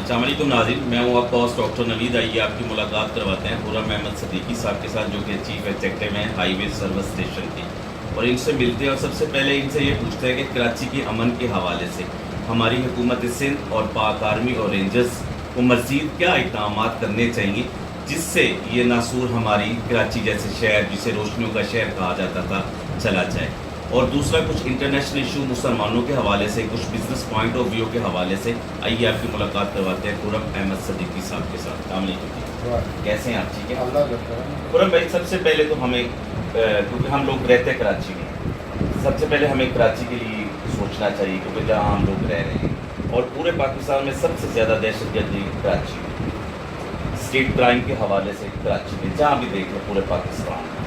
السلام علیکم ناظرین، میں ہوں آپ کا ہوسٹ ڈاکٹر نوید۔ آئیے آپ کی ملاقات کرواتے ہیں خرم احمد صدیقی صاحب کے ساتھ، جو کہ چیف ایگزیکٹو ہیں ہائی وے سروس اسٹیشن کی، اور ان سے ملتے ہیں اور سب سے پہلے ان سے یہ پوچھتے ہیں کہ کراچی کے امن کے حوالے سے ہماری حکومت سندھ اور پاک آرمی اور رینجرز کو مزید کیا اقدامات کرنے چاہیے جس سے یہ ناسور ہماری کراچی جیسے شہر، جسے روشنیوں کا شہر کہا جاتا تھا، چلا جائے۔ اور دوسرا کچھ انٹرنیشنل ایشو مسلمانوں کے حوالے سے، کچھ بزنس پوائنٹ آف ویو کے حوالے سے۔ آئیے آپ کی ملاقات کرواتے ہیں خرم احمد صدیقی صاحب کے ساتھ۔ السلام علیکم، کیسے ہیں آپ؟ ٹھیک ہے خرم بھائی، سب سے پہلے تو ہمیں کیونکہ ہم لوگ رہتے ہیں کراچی میں، سب سے پہلے ہمیں کراچی کے لیے سوچنا چاہیے، کیونکہ جہاں ہم لوگ رہ رہے ہیں اور پورے پاکستان میں سب سے زیادہ دہشت گردی کراچی میں، اسٹیٹ کرائم کے حوالے سے کراچی میں جہاں بھی دیکھ لیں پورے پاکستان میں۔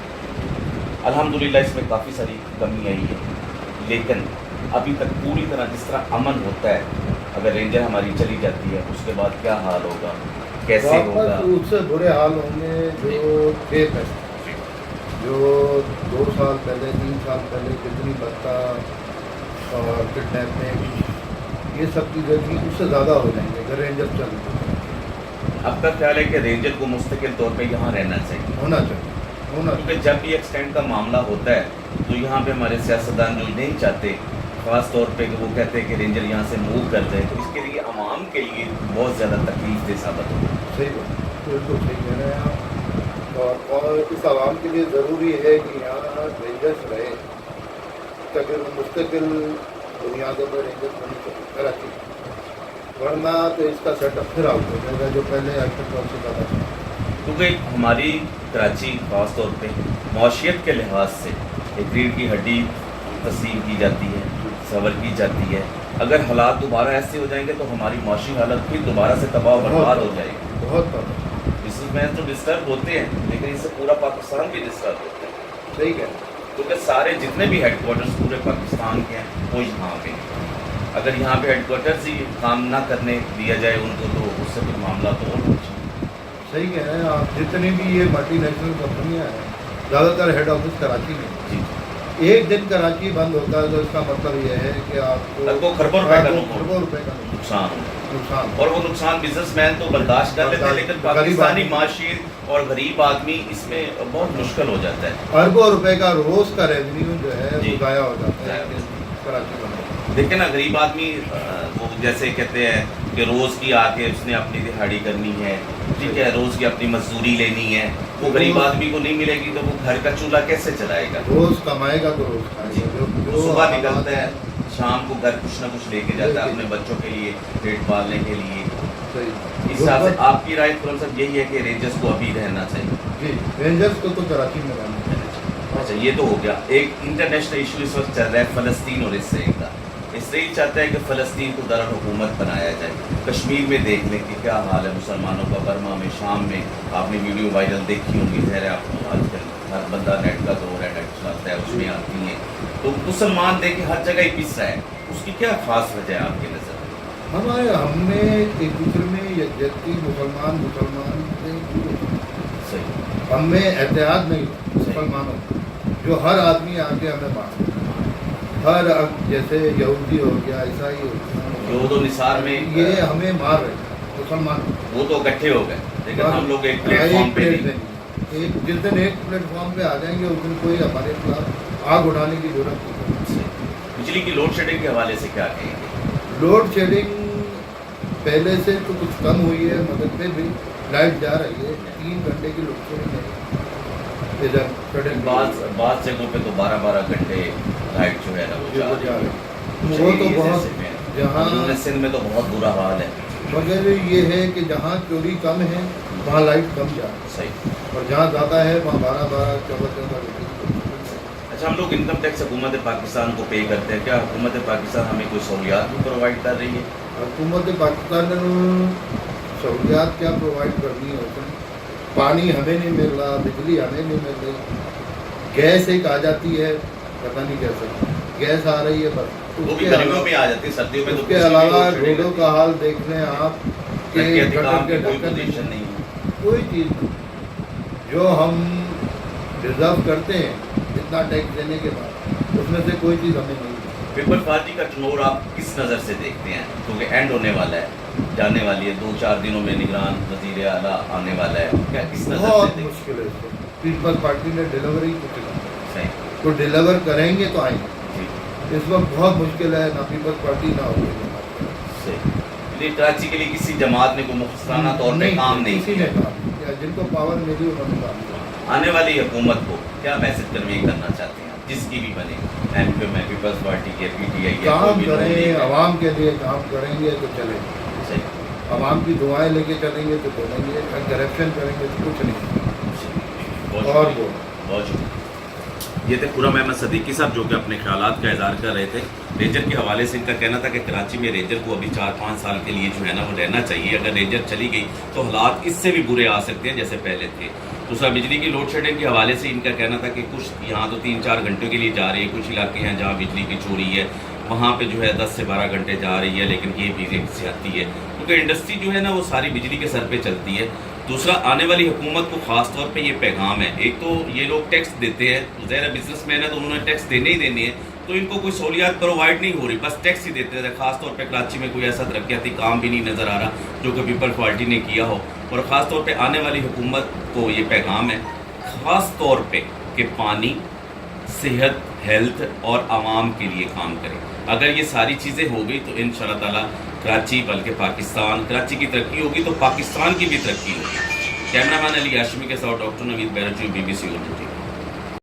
الحمدللہ اس میں کافی ساری کمی آئی ہے، لیکن ابھی تک پوری طرح جس طرح امن ہوتا ہے، اگر رینجر ہماری چلی جاتی ہے اس کے بعد کیا حال ہوگا، کیسے ہوگا؟ اس سے برے حال ہوں گے جو تھے پہلے، جو 2 سال پہلے 3 سال پہلے کتنی بتا اور کڈنیپنگ یہ سب چیزیں تھیں، اس سے زیادہ ہو جائیں گے اگر رینجر چل جائیں۔ اب کا خیال ہے کہ رینجر کو مستقل طور پہ یہاں رہنا چاہیے، ہونا چاہیے۔ کیونکہ جب بھی ایکسٹینڈ کا معاملہ ہوتا ہے تو یہاں پہ ہمارے سیاستدان جو نہیں چاہتے، خاص طور پہ کہ وہ کہتے ہیں کہ رینجر یہاں سے موو کر جائے، تو اس کے لیے عوام کے لیے بہت زیادہ تکلیف دہ ثابت ہوگا۔ صحیح بات، بالکل صحیح کہہ رہے ہیں آپ، اور اس عوام کے لیے ضروری ہے کہ یہاں رینجرس رہے، تاکہ وہ مستقل بنیادوں پر رینجرس ہونی چاہیے کراچی، ورنہ تو اس کا سیٹ اپ پھر آؤٹ ہو جائے گا جو پہلے ایکٹر سے زیادہ تھا۔ کیونکہ ہماری کراچی خاص طور پہ معاشیت کے لحاظ سے ایک ریڑھ کی ہڈی تسلیم کی جاتی ہے، صبر کی جاتی ہے۔ اگر حالات دوبارہ ایسے ہو جائیں گے تو ہماری معاشی حالت پھر دوبارہ سے تباہ و برباد ہو جائے گی۔ بہت بڑا بزنس مین تو ڈسٹرب ہوتے ہیں، لیکن اس سے پورا پاکستان بھی ڈسٹرب ہوتا ہے، صحیح ہے، کیونکہ سارے جتنے بھی ہیڈ کوارٹرز پورے پاکستان کے ہیں وہ یہاں پہ ہیں۔ اگر یہاں پہ ہیڈ کوارٹرز ہی کام نہ کرنے دیا جائے ان کو، تو اس سے پھر معاملہ تو اور کچھ۔ صحیح کہہ رہے ہیں آپ، جتنی بھی یہ ملٹی نیشنل کمپنیاں ہیں زیادہ تر ہیڈ آفس کراچی میں، جی، ایک دن کراچی بند ہوتا ہے تو اس کا مطلب یہ ہے کہ آپ کو خربوں روپے کا نقصان نقصان، اور وہ نقصان بزنس مین تو برداشت کر لیتے ہیں، لیکن پاکستانی معاشی اور غریب آدمی اس میں بہت مشکل ہو جاتا ہے۔ اربوں روپے کا روز کا ریونیو جو ہے جی، وہ ضائع ہو جاتا ہے کراچی بند۔ دیکھیں نا، غریب آدمی وہ جیسے کہتے ہیں کہ روز کی آ کے اس نے اپنی دہاڑی کرنی ہے، ٹھیک ہے، روز کی اپنی مزدوری لینی ہے، وہ غریب آدمی کو نہیں ملے گی تو وہ گھر کا چولہا کیسے چلائے گا؟ روز کمائے گا تو روز کھائے گا۔ وہ صبح نکلتا ہے، شام کو گھر کچھ نہ کچھ لے کے جاتا ہے اپنے بچوں کے لیے، پیٹ پالنے کے لیے۔ اس حساب سے آپ کی رائے خرم صاحب یہی ہے کہ رینجرز کو ابھی رہنا چاہیے؟ جی، رینجرز کو تو کراچی میں رہنا چاہیے۔ اچھا، یہ تو ہو گیا۔ ایک انٹرنیشنل ایشو اس وقت چل رہا ہے فلسطین اور اسرائیل کا۔ اسرائیل چاہتا ہے کہ فلسطین کو دارالحکومت بنایا جائے۔ کشمیر میں دیکھ لیں کہ کیا حال ہے مسلمانوں کا، برما میں، شام میں، آپ نے ویڈیو وائرل دیکھی ہوں گی، ظاہر ہے آپ کو آج کل ہر بندہ نیٹ کا دور ہے، نیٹ چلاتا ہے، اس میں آتی ہیں تو مسلمان دیکھیں ہر جگہ ہی پس رہا ہے، اس کی کیا خاص وجہ ہے آپ کی نظر میں؟ ہم نے ایک دوسرے میں یکجہتی مسلمان سے صحیح، ہم میں اتحاد نہیں مسلمانوں، جو ہر آدمی آ کے ہمیں مار، ہر جیسے یہودی ہو گیا، عیسائی ہو گیا، یہود و نصار میں یہ ہمیں مار رہے ہیں مسلمان، وہ تو اکٹھے ہو گئے، لیکن ہم لوگ ایک پلیٹ فارم پہ نہیں۔ جس دن ایک پلیٹ فارم پہ آ جائیں گے اس دن کوئی ہمارے خلاف آگ اٹھانے کی ضرورت نہیں۔ بجلی کی لوڈ شیڈنگ کے حوالے سے کیا کہیں گے؟ لوڈ شیڈنگ پہلے سے تو کچھ کم ہوئی ہے، مگر پھر بھی لائٹ جا رہی ہے، 3 گھنٹے کی لوڈ شیڈنگ ہے ادھر۔ بعض جگہوں پہ تو 12 گھنٹے لائٹ جو ہے نا وہ جا رہی ہے، وہ تو بہت، جہاں سندھ میں تو بہت برا حال ہے۔ مگر یہ ہے کہ جہاں چوری کم ہے وہاں لائٹ کم جا رہی ہے، صحیح، اور جہاں زیادہ ہے وہاں 12 14 گھنٹے۔ اچھا، ہم لوگ انکم ٹیکس حکومت پاکستان کو پے کرتے ہیں، کیا حکومت پاکستان ہمیں کوئی سہولیات بھی پرووائڈ کر رہی ہے؟ حکومت پاکستان نے سہولیات کیا پرووائڈ کرنی ہے؟ پانی ہمیں نہیں مل رہا، بجلی ہمیں نہیں مل رہی، گیس ایک آ جاتی ہے پتہ نہیں کیسے، گیس آ رہی ہے بس، وہ بھی گرمیوں میں آ جاتی ہے، سردیوں میں تو اس کے علاوہ روڈوں کا حال دیکھ لیں آپ کہ گٹر کے کوئی ڈھکن پوزیشن نہیں ہے، کوئی چیز نہیں، جو ہم ڈیزرو کرتے ہیں اتنا ٹیکس دینے کے بعد اس میں سے کوئی چیز ہمیں نہیں ملتی۔ پیپلز پارٹی کا ٹرنور آپ کس نظر سے دیکھتے ہیں؟ کیونکہ اینڈ ہونے والا ہے، جانے والی ہے، 2-4 دنوں میں نگران وزیر اعلیٰ آنے والا ہے، کیا کس نظر سے بہت دیکھتے ہیں؟ مشکل ہے اس کو. پیپلز پارٹی نے ڈیلیوری کچھ نہیں، صحیح تو ڈیلیور کریں گے تو آئیں گے. جی اس وقت بہت مشکل ہے، نہ پیپلز پارٹی نہ ہو صحیح. یعنی کراچی کے لیے کسی جماعت نے کوئی مختصرانہ طور پہ کام نہیں کسی کیا. نے کہا جن کو پاور ملی انہوں نے کام کیا. آنے والی حکومت کو کیا میسج کنوے کرنا چاہتے ہیں جس کی بھی بنے، ایم کیو میں، پیپلز پارٹی کے، پی ٹی آئی کے، کام کوئی بھی نون لیگ کریں، ہے. عوام کے لیے کام کریں گے تو چلیں گے. صحیح. عوام کی دعائیں لے کے چلیں گے تو چلیں گے. کرپشن کریں گے تو کچھ نہیں. بہت اور شکریہ. وہ بہت شکریہ. یہ تھے خرم احمد صدیقی صاحب جو کہ اپنے خیالات کا اظہار کر رہے تھے. ریجر کے حوالے سے ان کا کہنا تھا کہ کراچی میں ریجر کو ابھی 4-5 سال کے لیے جو ہے نا وہ رہنا چاہیے. اگر ریجر چلی گئی تو حالات اس سے بھی برے آ سکتے ہیں جیسے پہلے تھے. دوسرا بجلی کی لوڈ شیڈنگ کے حوالے سے ان کا کہنا تھا کہ کچھ یہاں تو 3-4 گھنٹوں کے لیے جا رہی ہے، کچھ علاقے ہیں جہاں بجلی کی چوری ہے وہاں پہ جو ہے 10 سے 12 گھنٹے جا رہی ہے، لیکن یہ بھی زیادتی ہے کیونکہ انڈسٹری جو ہے نا وہ ساری بجلی کے سر پہ چلتی ہے. دوسرا آنے والی حکومت کو خاص طور پہ یہ پیغام ہے، ایک تو یہ لوگ ٹیکس دیتے ہیں، ظاہر بزنس مین ہے تو انہوں نے ٹیکس دینے ہی دینے ہیں، تو ان کو کوئی سہولیات پرووائڈ نہیں ہو رہی، بس ٹیکس ہی دیتے تھے. خاص طور پہ کراچی میں کوئی ایسا ترقیاتی کام بھی نہیں نظر آ رہا جو کہ پیپلز پارٹی نے کیا ہو. اور خاص طور پہ آنے والی حکومت کو یہ پیغام ہے خاص طور پہ کہ پانی، صحت، ہیلتھ اور عوام کے لیے کام کریں. اگر یہ ساری چیزیں ہو گئی تو ان شاء اللہ تعالیٰ کراچی بلکہ پاکستان، کراچی کی ترقی ہوگی تو پاکستان کی بھی ترقی ہوگی. کیمرہ مین علی ہاشمی کے ساتھ ڈاکٹر نوید بیرچی، BBC اردو.